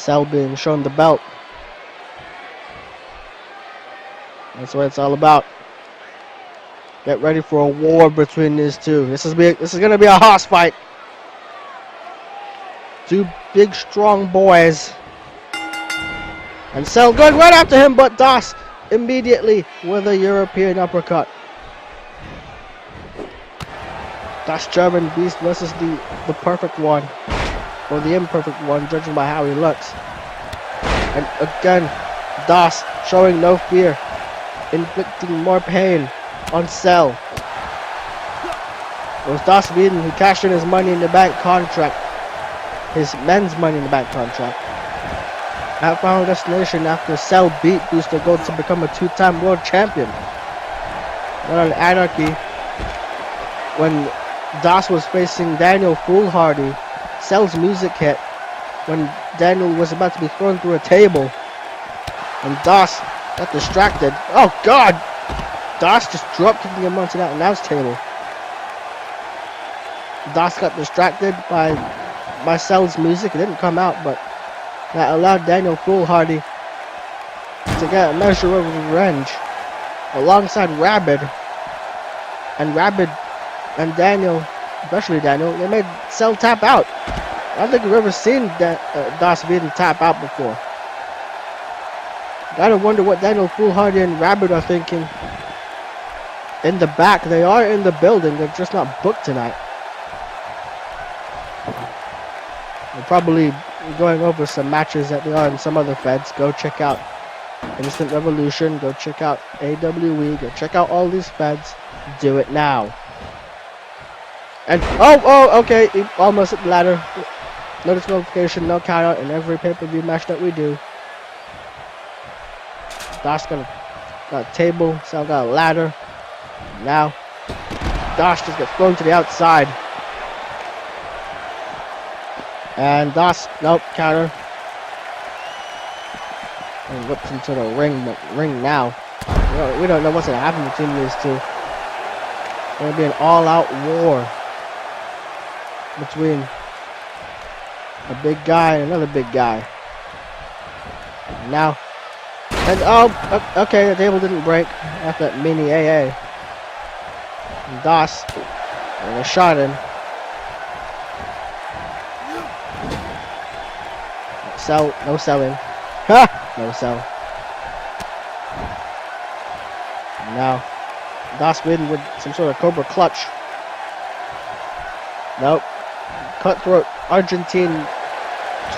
Cell being shown the belt. That's what it's all about. Get ready for a war between these two. This is gonna be a hoss fight. Two big, strong boys. And Cell going right after him, but Daas immediately with a European uppercut. Daas German Beast versus the perfect one. Or the imperfect one, judging by how he looks. And again, Daas showing no fear. Inflicting more pain on Cell. It was Daas Whedon who cashed in his Money in the Bank contract. His men's Money in the Bank contract. At Final Destination, after Cell beat Booster Gold to become a 2-time world champion. Then on Anarchy, when Daas was facing Daniel Foolhardy, Cell's music hit when Daniel was about to be thrown through a table. And Daas got distracted. Oh God! Daas just dropped kicking him onto that announce table. Daas got distracted by Cell's music. It didn't come out, but that allowed Daniel Foolhardy to get a measure of revenge alongside Rabid. And Rabid and Daniel, especially Daniel, they made Cell tap out. I don't think we've ever seen Daas Whedon tap out before. Gotta wonder what Daniel Foolhardy and Rabid are thinking. In the back, they are in the building, they're just not booked tonight. They're probably going over some matches that they are in some other feds. Go check out Instant Revolution, go check out A.W.A.C, go check out all these feds. Do it now. And okay, he almost hit the ladder. No disqualification, no count out in every pay-per-view match that we do. Daas got a table, Cell got a ladder. Now, Daas just gets thrown to the outside. And Daas, nope, counter. And whips into the ring now. We don't know what's going to happen between these two. It's going to be an all-out war between a big guy and another big guy. Now, and okay, the table didn't break after that mini AA. And Daas, and a shot in. Cell, no selling. Ha! No sell. Now, Daas Whedon with some sort of Cobra clutch. Nope. Cutthroat Argentine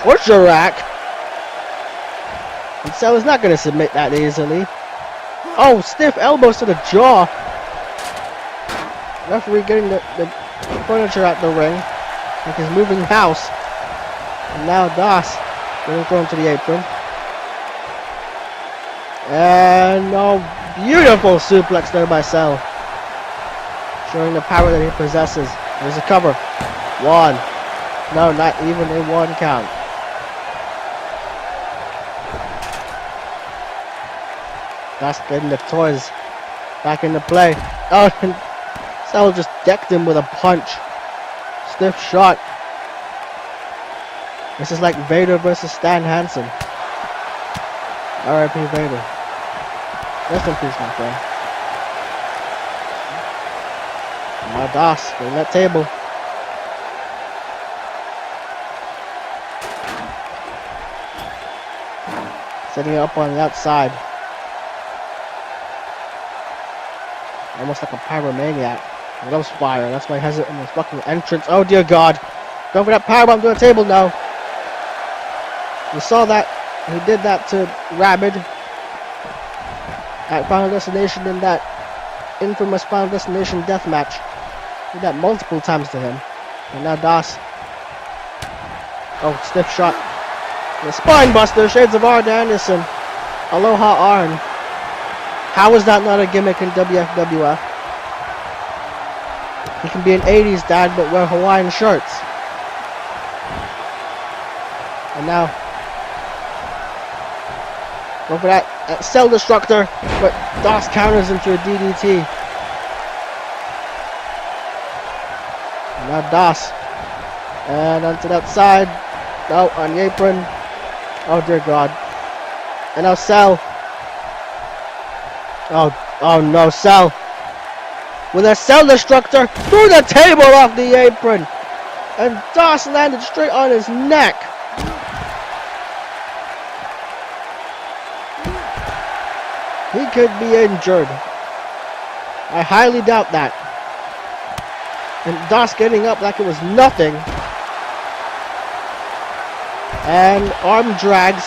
torture rack. And Cell is not going to submit that easily. Oh, stiff elbows to the jaw. Referee getting the furniture out the ring. Like his moving house. And now Daas getting thrown to the apron. And beautiful suplex there by Cell. Showing the power that he possesses. There's a cover. One. No, not even a one count. Daas getting the toys back into play. Oh, and Cell just decked him with a punch. Stiff shot. This is like Vader versus Stan Hansen. R.I.P. Vader. Rest in peace, my friend. Now Daas getting that table. Setting it up on the outside. Almost like a pyromaniac. He loves fire. That's why he has it in his fucking entrance. Oh dear God. Going for that powerbomb to the table now. We saw that. He did that to Rabid at Final Destination in that infamous Final Destination death match. Did that multiple times to him. And now Daas. Oh, stiff shot. The spine buster, Shades of Arn Anderson. Aloha Arn. How is that not a gimmick in WFWF? He can be an 80s dad but wear Hawaiian shirts. And now, go for that Cell Destructor, but Daas counters into a DDT. And now Daas. And onto that side. No, on the apron. Oh dear God. And now Sal. Oh no, Sal. With a Cell Destructor through the table off the apron. And Daas landed straight on his neck. He could be injured. I highly doubt that. And Daas getting up like it was nothing. And arm drags.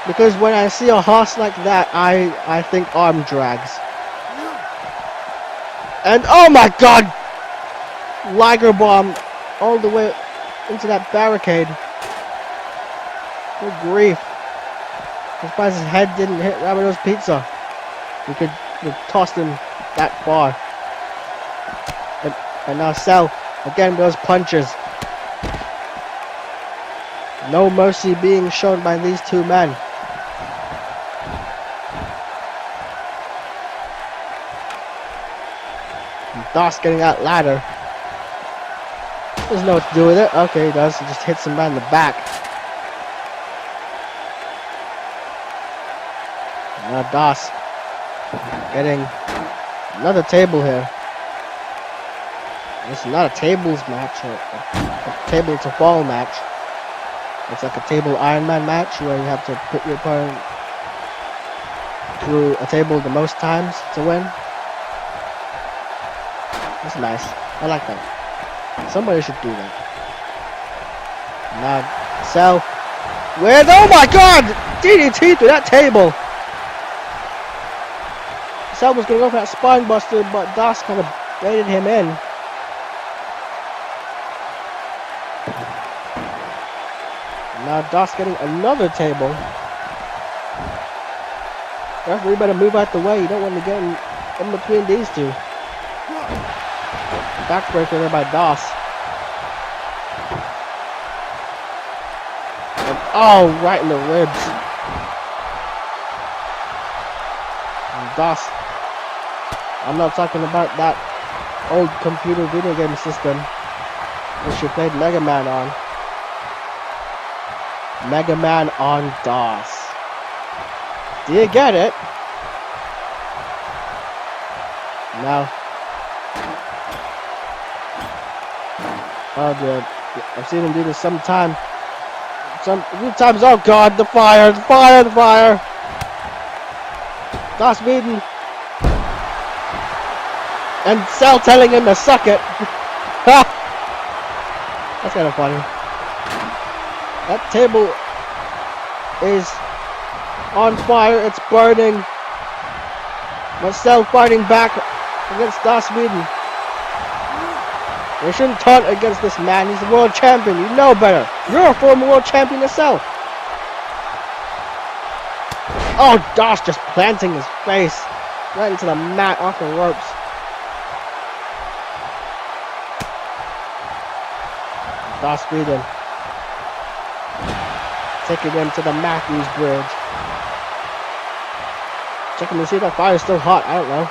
Because when I see a horse like that, I think arm drags. And oh my God! Liger bomb all the way into that barricade. Good grief. I'm surprised his head didn't hit Rabbito's Pizza. We could have tossed him that far. And now Sal, again with those punches. No mercy being shown by these two men. And Daas getting that ladder. Doesn't know what to do with it. Okay, he does. He just hits him right in the back. Now Daas getting another table here. It's not a tables match, or a table to fall match. It's like a table Iron Man match where you have to put your opponent through a table the most times to win. That's nice. I like that. Somebody should do that. Now, Sal with, oh my God! DDT through that table! Sal was going to go for that spine buster, but Daas kind of baited him in. Now Daas getting another table. Referee better move out the way. You don't want to get in between these two. Backbreaker there by Daas. And, oh, right in the ribs. And Daas. I'm not talking about that old computer video game system which you played Mega Man on. Mega Man on Daas. Do you get it? Now. Oh dear. I've seen him do this sometime. A few times. Oh God, the fire, the fire, the fire. Daas beaten. And Sal telling him to suck it. That's kind of funny. That table is on fire. It's burning. But Sal fighting back against Daas Sweden. You shouldn't taunt against this man. He's the world champion. You know better. You're a former world champion yourself. Oh, Daas just planting his face right into the mat off the ropes. Daas Sweden taking him to the Matthews Bridge. Checking to see if that fire is still hot. I don't know.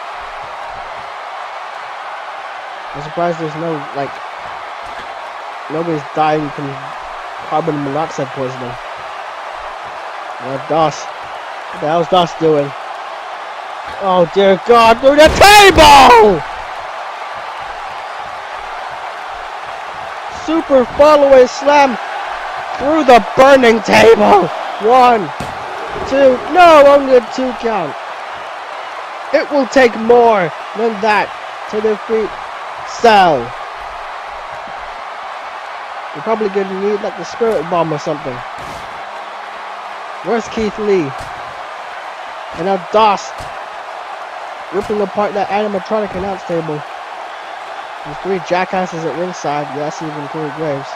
I'm surprised there's no, like, nobody's dying from carbon monoxide poisoning. Daas. What the hell's Daas doing? Oh dear God, through the table! Super follow-away slam through the burning table. 1, 2, no, only a 2 count. It will take more than that to defeat Sal. You're probably gonna need like the spirit bomb or something. Where's Keith Lee? And now Daas ripping apart that animatronic announce table. There's 3 jackasses at ringside. Yes, even Corey Graves.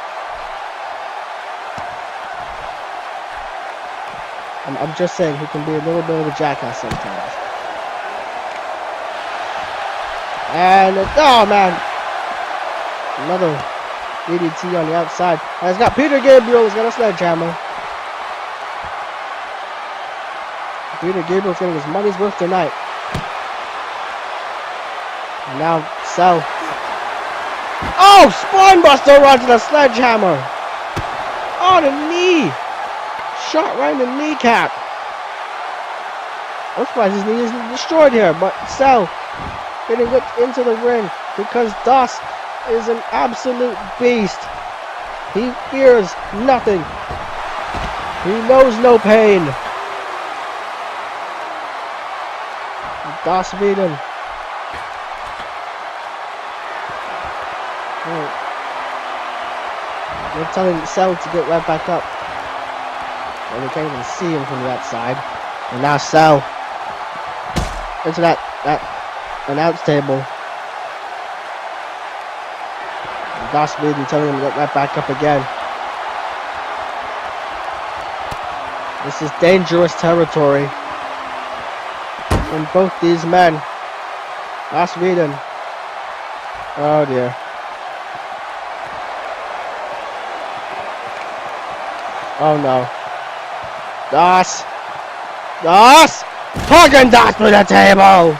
I'm just saying he can be a little bit of a jackass sometimes. And oh man, another DDT on the outside. And he's got Peter Gabriel. He's got a sledgehammer. Peter Gabriel's getting his money's worth tonight. And now Sal. Oh, Spinebuster onto the sledgehammer. Oh, the knee. shot right in the kneecap. I'm surprised his knee isn't destroyed here, but Cell getting whipped into the ring because Daas is an absolute beast. He fears nothing. He knows no pain. Daas Sweden. They're telling Cell to get right back up. And they can't even see him from that side. And now Cell into that announce table. Daas Sweden telling him to get right back up again. This is dangerous territory in both these men. Daas Sweden. Oh dear. Oh no. Daas! Daas! Daas to the table!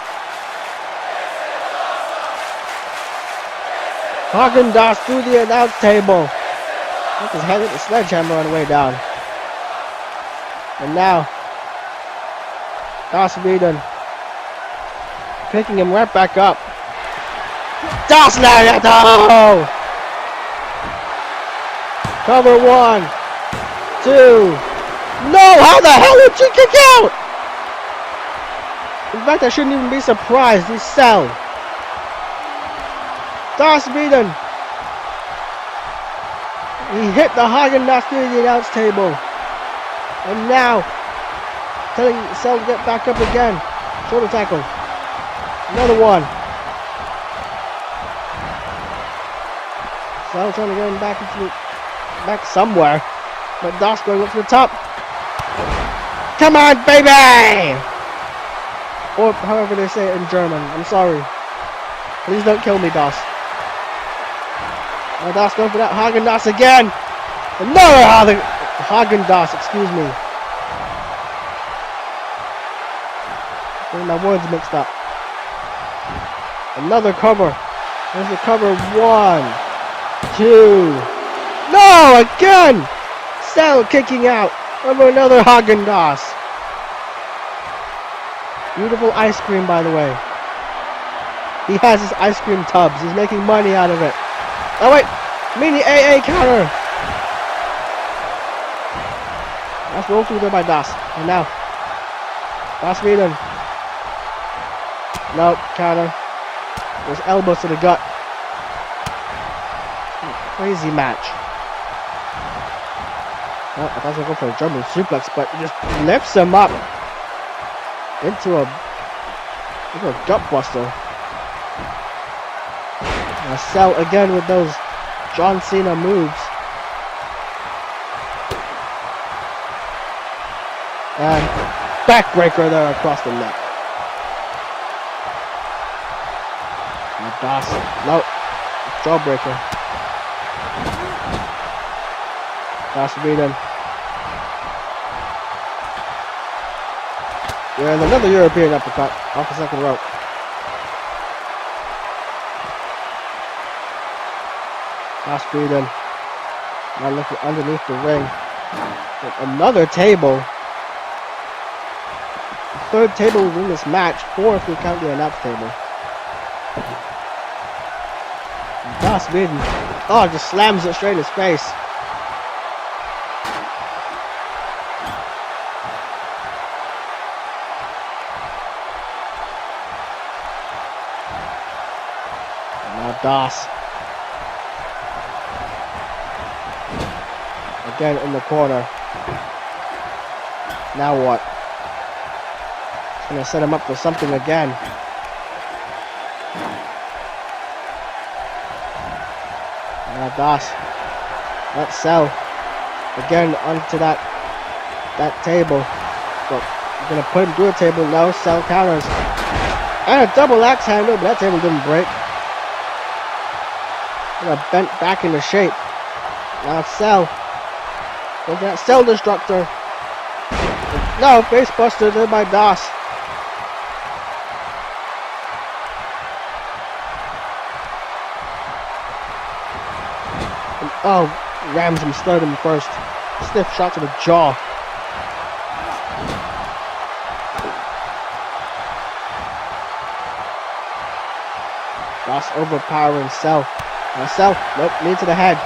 Daas through the announce table. Look, his head hit the sledgehammer on the way down. And now, Daas Sweden picking him right back up. Daas Naruto! Cover 1, 2. No! How the hell did you kick out? In fact, I shouldn't even be surprised. He's Cell. Daas Sweden. He hit the Daas through the announce table. And now, telling Cell to get back up again. Shoulder tackle. Another one. Cell trying to get him back somewhere. But Daas going up to the top. Come on, baby! Or however they say it in German. I'm sorry. Please don't kill me, Daas. Now Daas going for that Daas again. Another Daas, excuse me. Getting my words mixed up. Another cover. There's the cover. 1, 2. No, again! Cell kicking out over another Daas. Beautiful ice cream, by the way. He has his ice cream tubs. He's making money out of it. Oh wait, mini AA counter. That's rolled through there by Daas. And now, Daas Sweden. Nope, counter. There's elbows to the gut. Crazy match. Oh, I thought I was going to go for a German suplex, but he just lifts him up into a gut buster. Now Cell again with those John Cena moves. And backbreaker there across the neck. And Daas, no, jawbreaker. Daas Sweden. And another European uppercut off the second rope. Daas Sweden. Now looking underneath the ring. With another table. The third table in this match. 4 if we count the announce table. Daas Sweden. Oh, just slams it straight in his face. Daas. Again in the corner. Now what? It's gonna set him up for something again. Now Daas. Let's Cell. Again onto that table. But we're gonna put him through a table. No, Cell counters. And a double axe handle, but that table didn't break. Bent back into shape. Now Cell. Look at that Cell Destructor. No, face buster there by Daas. And, oh, rams him, started him first. Stiff shot to the jaw. Daas overpowering Cell. Now Cell, nope, knee to the head.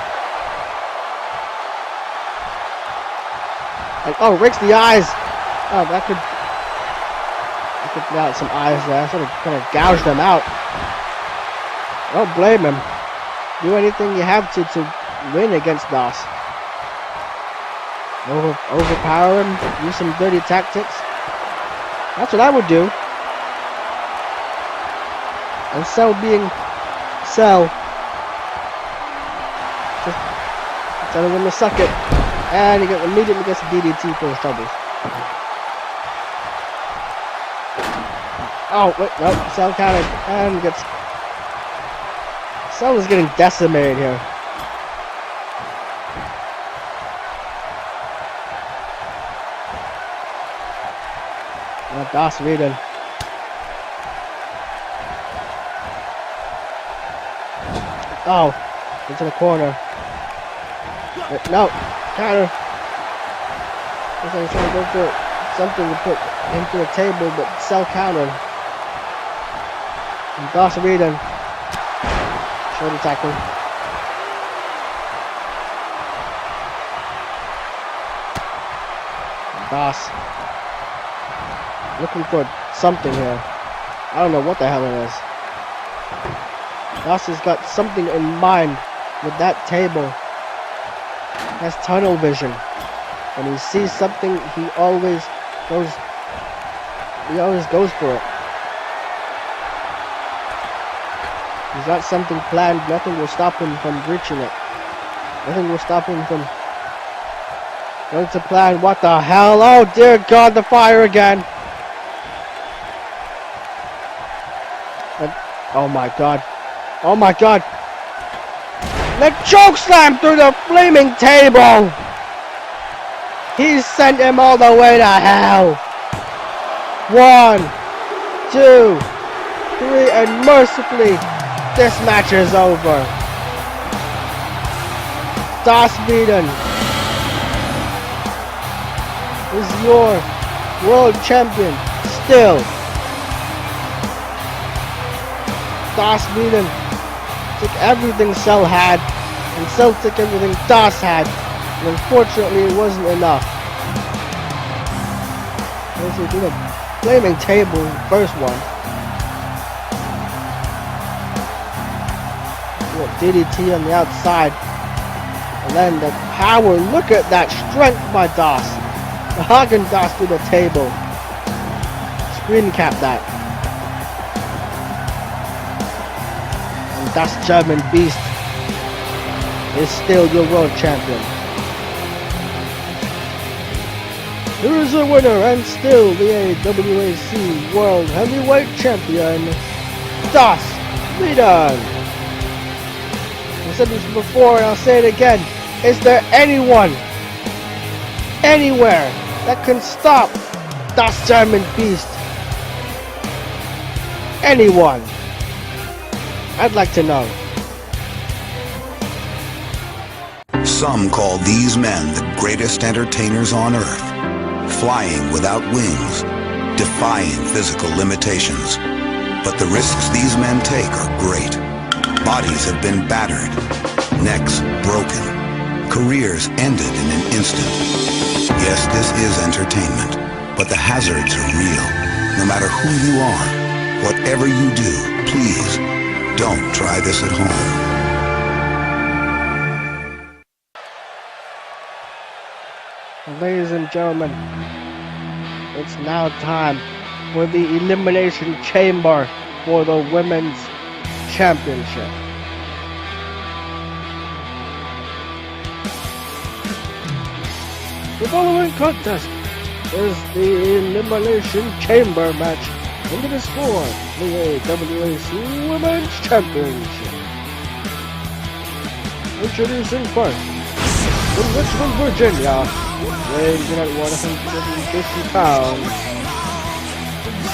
And oh, rakes the eyes. Oh, that could put out some eyes there. Sort of kind of gouge them out. Don't blame him. Do anything you have to win against Daas. Overpower him. Use some dirty tactics. That's what I would do. And Cell being Cell. Just telling him to suck it. And he immediately gets a DDT for his troubles. Oh, wait, no. Cell counted. And gets... Cell is getting decimated here. Now Daas reading. Oh, into the corner. Wait, no, counter. Looks like he's trying to go for something to put into the table, but Cell countered. And Daas reading. Shoulder tackle. Daas looking for something here. I don't know what the hell it is. Daas has got something in mind with that table. He has tunnel vision. When he sees something, he always goes for it. He's got something planned. Nothing will stop him from reaching it. Nothing will stop him from going to plan. What the hell? Oh dear God, the fire again. And, oh my God. Oh my God. The choke slam through the flaming table. He sent him all the way to hell. 1, 2, 3, and mercifully, this match is over. Daas beaten is your world champion still. Daas beaten took everything Cell had, and Cell took everything Daas had, and unfortunately it wasn't enough. He did a flaming table in the first one. DDT on the outside, and then the power. Look at that strength by Daas. Hagen Daas through the table. Screen cap that. And Das German Beast is still your world champion. Here is a winner and still the A.W.A.C World Heavyweight Champion, Daas Beaten. I said this before and I'll say it again. Is there anyone, anywhere, that can stop Das German Beast? Anyone? I'd like to know. Some call these men the greatest entertainers on earth, flying without wings, defying physical limitations. But the risks these men take are great. Bodies have been battered, necks broken, careers ended in an instant. Yes, this is entertainment, but the hazards are real. No matter who you are, whatever you do, please don't try this at home. Ladies and gentlemen, it's now time for the Elimination Chamber for the Women's Championship. The following contest is the Elimination Chamber match, and it is for the A.W.A.C Women's Championship. Introducing first, from Richmond, Virginia, weighing in at 150 pounds,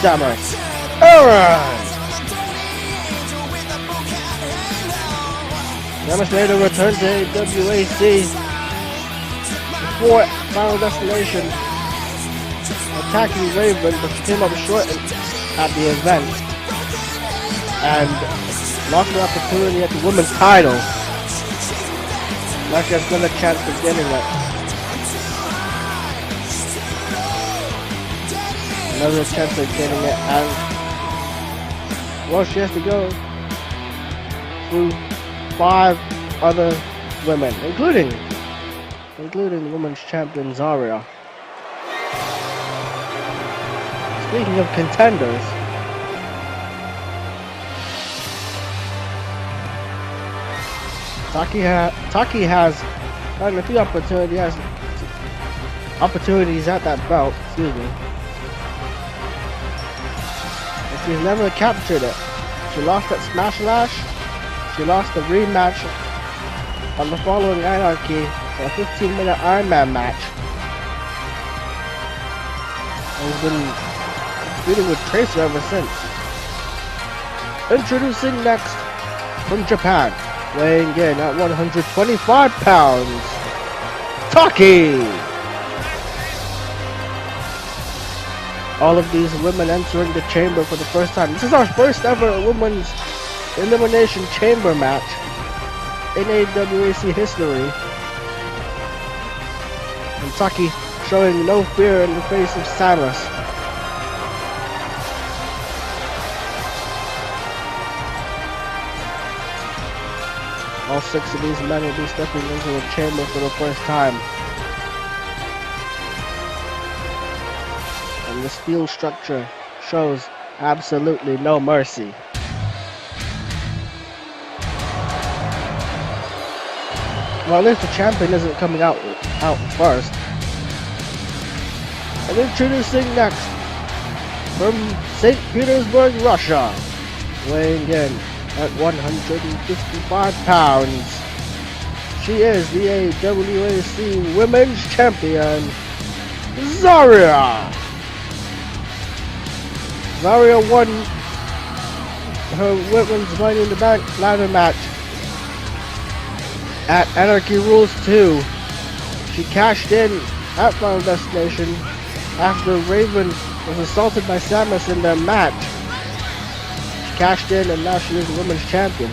Samus Aran. Samus made a return to A.W.A.C before Final Destination, attacking Raven, but she came up short at the event. And lost the opportunity at the women's title. Now she has another chance of getting it. Another chance of getting it, and well, she has to go through 5 other women, including women's champion Zarya. Speaking of contenders, Taki has gotten a few opportunities at that belt, excuse me. And she's never captured it. She lost at Smash Lash. She lost the rematch on the following Anarchy for a 15-minute Iron Man match. And has been feuding with Tracer ever since. Introducing next from Japan, weighing in at 125 pounds, Taki! All of these women entering the chamber for the first time. This is our first ever women's Elimination Chamber match in A.W.A.C. history. And Taki showing no fear in the face of Samus. All 6 of these men will be stepping into the chamber for the first time. And the steel structure shows absolutely no mercy. Well, at least the champion isn't coming out first. And introducing next from St. Petersburg, Russia, weighing in at 155 pounds. She is the A.W.A.C. Women's Champion, Zarya. Zarya won her Women's Money in the Bank ladder match at Anarchy Rules 2. She cashed in at Final Destination after Raven was assaulted by Samus in their match. She cashed in and now she is the Women's Champion.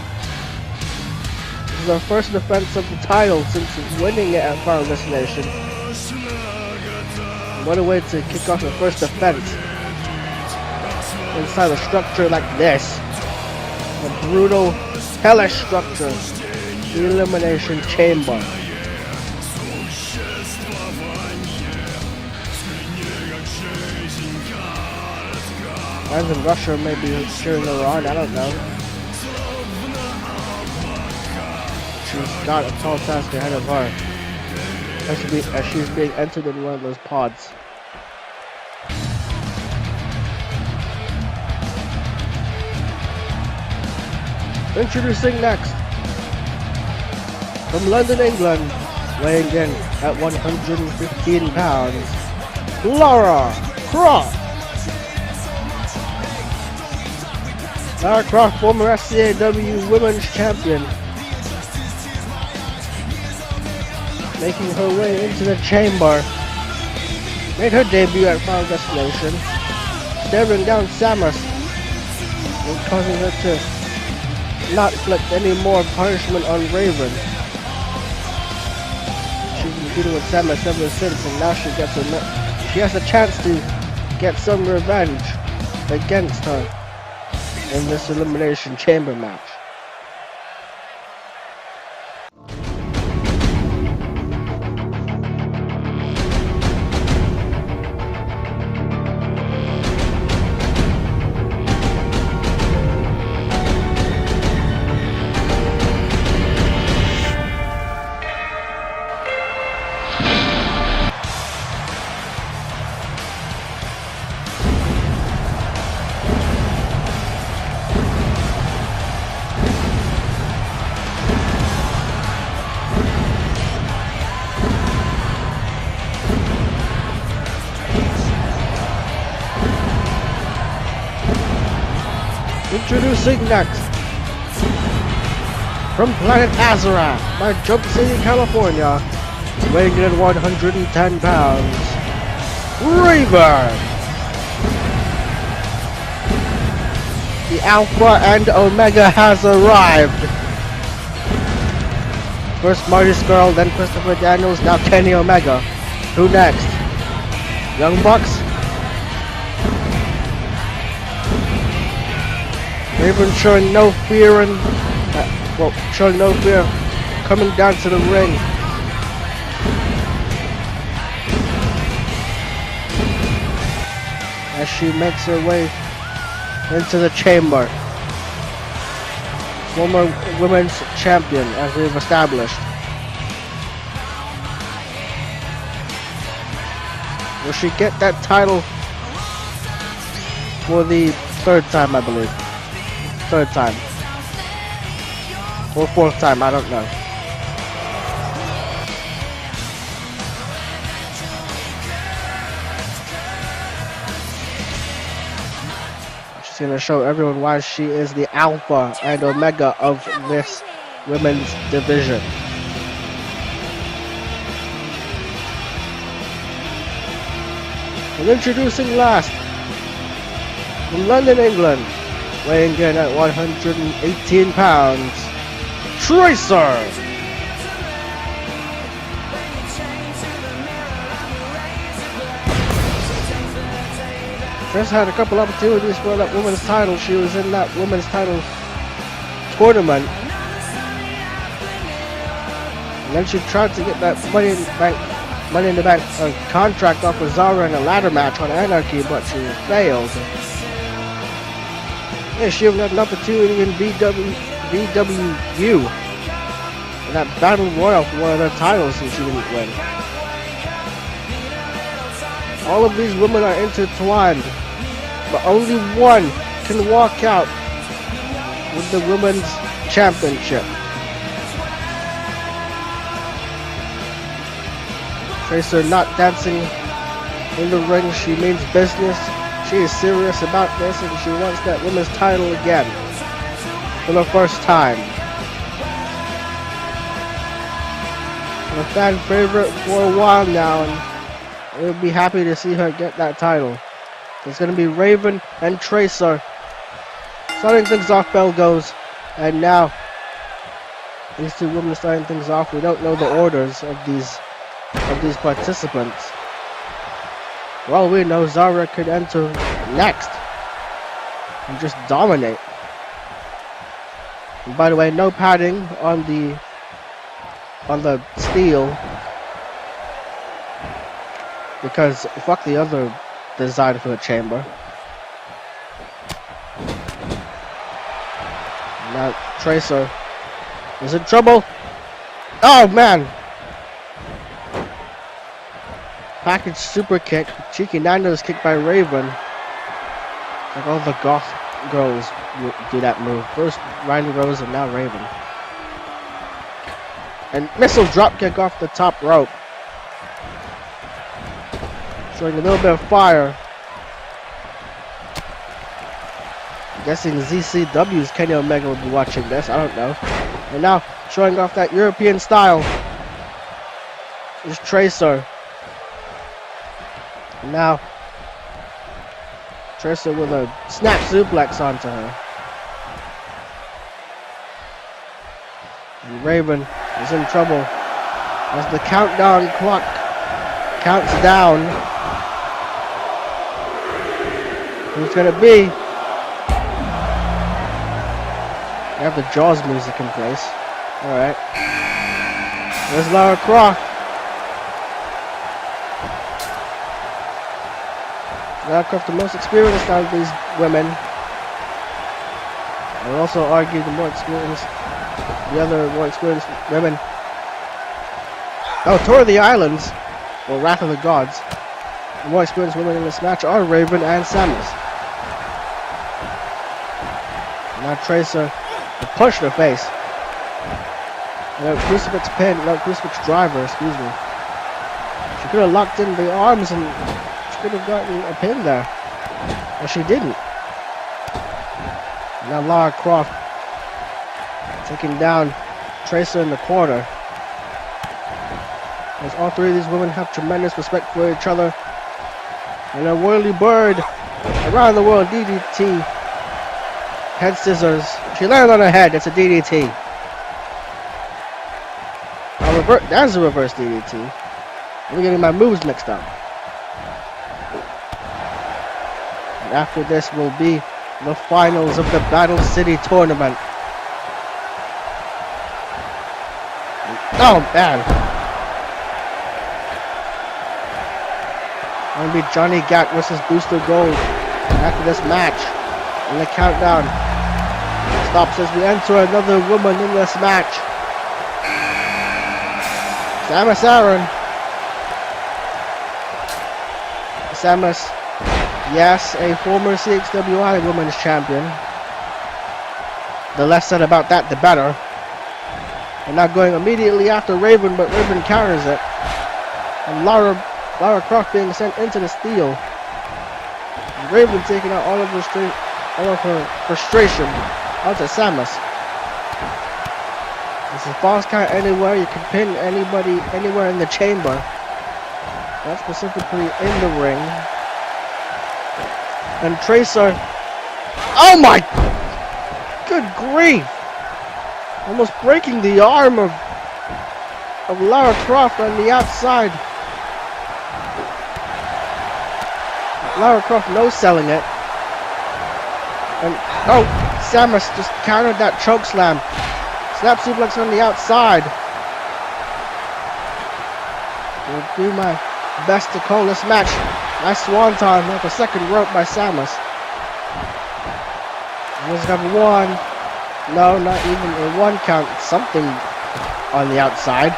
This is her first defense of the title since winning it at Final Destination. What a way to kick off her first defense inside a structure like this. A brutal, hellish structure. The Elimination Chamber. Fans in Russia may be cheering her on, I don't know. She's got a tall task ahead of her. As she's being entered in one of those pods. Introducing next, from London, England, weighing in at 115 pounds, Lara Croft. Lara Croft, former SCAW Women's Champion, making her way into the chamber, made her debut at Final Destination, staring down Samus and causing her to not inflict any more punishment on Raven. She's been feuding with Samus ever since, and now she has a chance to get some revenge against her in this Elimination Chamber match. Introducing next, from planet Azeroth, by Jump City, California, weighing in at 110 pounds, Raven. The Alpha and Omega has arrived. First Marty Scurll, then Christopher Daniels, now Kenny Omega. Who next? Young Bucks? Raven showing no fear and showing no fear coming down to the ring. As she makes her way into the chamber. Former women's champion, as we've established. Will she get that title for the third time, I believe? Third time. Or fourth time, I don't know. She's going to show everyone why she is the Alpha and Omega of this women's division. And introducing last, from London, England, weighing in at 118 pounds, Tracer! Tracer had a couple opportunities for that women's title. She was in that women's title tournament. And then she tried to get that Money in the Bank contract off of Zara in a ladder match on Anarchy, but she failed. Yeah, she even had an opportunity in VWU. In that Battle Royal for one of their titles, and she didn't win. All of these women are intertwined, but only one can walk out with the women's championship. Tracer not dancing in the ring. She means business. She is serious about this, and she wants that women's title again for the first time. A fan favorite for a while now, and we'll be happy to see her get that title. It's going to be Raven and Tracer starting things off. Bell goes, and now these two women are starting things off. We don't know the orders of these participants. For all we know, Zara could enter next and just dominate. And by the way, no padding on the steel, because fuck the other design for the chamber. Now Tracer is in trouble. Oh man! Package super kick, cheeky Nando's kick by Raven. Like all the goth girls do that move. First Riley Rose and now Raven. And missile drop kick off the top rope. Showing a little bit of fire. Guessing ZCW's Kenny Omega will be watching this. I don't know. And now showing off that European style is Tracer. And now Tracer with a snap suplex onto her. And Raven is in trouble as the countdown clock counts down. Who's gonna be? We have the Jaws music in place. Alright. There's Lara Croft. Lara Croft, the most experienced out of these women. I would also argue the other more experienced women. Oh, Tour of the Islands, or Wrath of the Gods. The more experienced women in this match are Raven and Samus. Now Tracer, the push to the face. Crucifix pin, no, Crucifix driver, excuse me. She could have locked in the arms and she could have gotten a pin there. But she didn't. Now Lara Croft taking down Tracer in the corner. As all three of these women have tremendous respect for each other. And a whirly bird around the world DDT Head scissors. She landed on her head. It's a DDT. That's a reverse DDT. I'm getting my moves mixed up. And after this will be the finals of the Battle City tournament. Oh man. Gonna be Johnny Gat versus Booster Gold after this match. And the countdown stops as we enter another woman in this match. Samus Aran. Samus, yes, a former CXWI Women's Champion. The less said about that, the better. And now going immediately after Raven, but Raven counters it. And Lara Croft being sent into the steel. And Raven taking out all of her frustration onto Samus. This is false count anywhere. You can pin anybody anywhere in the chamber. Not specifically in the ring. And Tracer. Oh my! Good grief! Almost breaking the arm of Lara Croft on the outside. Lara Croft no-selling it. And oh, Samus just countered that choke slam. Snap suplex on the outside. I'll do my best to call this match. Nice swanton off the second rope by Samus. Was number one. No, not even a one count. Something on the outside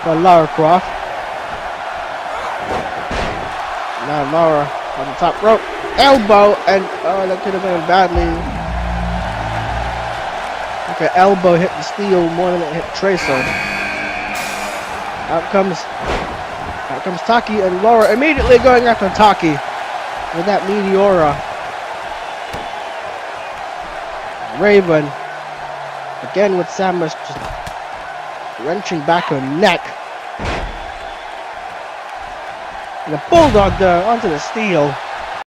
for Lara Croft. Now Lara on the top rope. Elbow and oh, that could have been badly. Okay, elbow hit the steel more than it hit Tracer. Out comes Taki and Laura immediately going after Taki with that Meteora. Raven again with Samus just wrenching back her neck. And a bulldog there onto the steel.